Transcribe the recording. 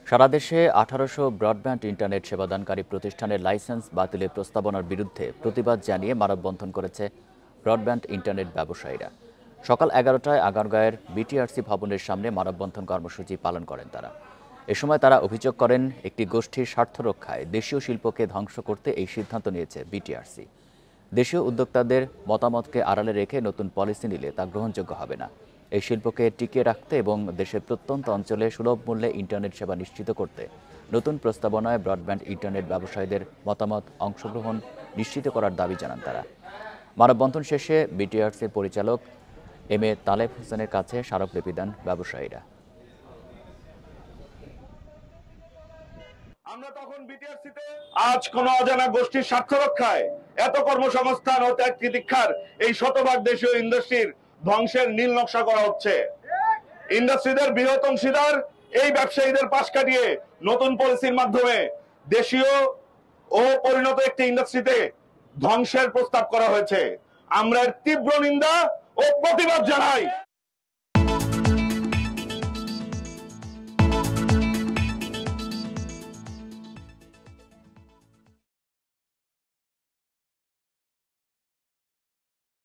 সারা দেশে 1800 broadband internet সেবাদানকারী প্রতিষ্ঠানের licence বাতিলের প্রস্তাবনার বিরুদ্ধে প্রতিবাদ জানিয়ে মানববন্ধন করেছে ব্রডব্যান্ড ইন্টারনেট ব্যবসায়ীরা। সকাল 11টায় আগারগাঁয়ের বিটিআরসি ভবনের সামনে মানববন্ধন কর্মসূচি পালন করেন তারা। এ সময় তারা অভিযোগ করেন, একটি গোষ্ঠীর স্বার্থ রক্ষায় দেশীয় শিল্পকে ধ্বংস করতে এই সিদ্ধান্ত নিয়েছে বিটিআরসি। দেশীয় উদ্যোক্তাদের মতামতকে আড়ালে রেখে নতুন পলিসি নিলে তা গ্রহণযোগ্য হবে না। এই শিল্পকে টিকিয়ে রাখতে এবং দেশের প্রত্যন্ত অঞ্চলে সুলভ মূল্যে ইন্টারনেট সেবা নিশ্চিত করতে নতুন প্রস্তাবনায় ব্রডব্যান্ড ইন্টারনেট ব্যবসায়ীদের মতামত অংশগ্রহণ নিশ্চিত করার দাবি জানান তারা। মানববন্ধন শেষে বিটিআরসির পরিচালক এম.এ. তালেব হোসেনের কাছে স্মারকলিপি দেন ব্যবসায়ীরা। আমরা তখন বিটিআরসিতে আজ কোন অজানা গোষ্ঠীর স্বার্থ রক্ষায় এত কর্মসংস্থান ও ত্যাগ তিতিক্ষার এই শতভাগ দেশীয় ইন্ডাস্ট্রির ধ্বংসের নীল নকশা করা হচ্ছে। ইন্ডাস্ট্রিদের বৃহৎ অংশীদার এই ব্যবসায়ীদের পাশ কাটিয়ে নতুন পলিসির মাধ্যমে দেশীয় ও পরিণত একটি ইন্ডাস্ট্রিতে ধ্বংসের প্রস্তাব করা হয়েছে। আমরা এর তীব্র নিন্দা ও প্রতিবাদ জানাই।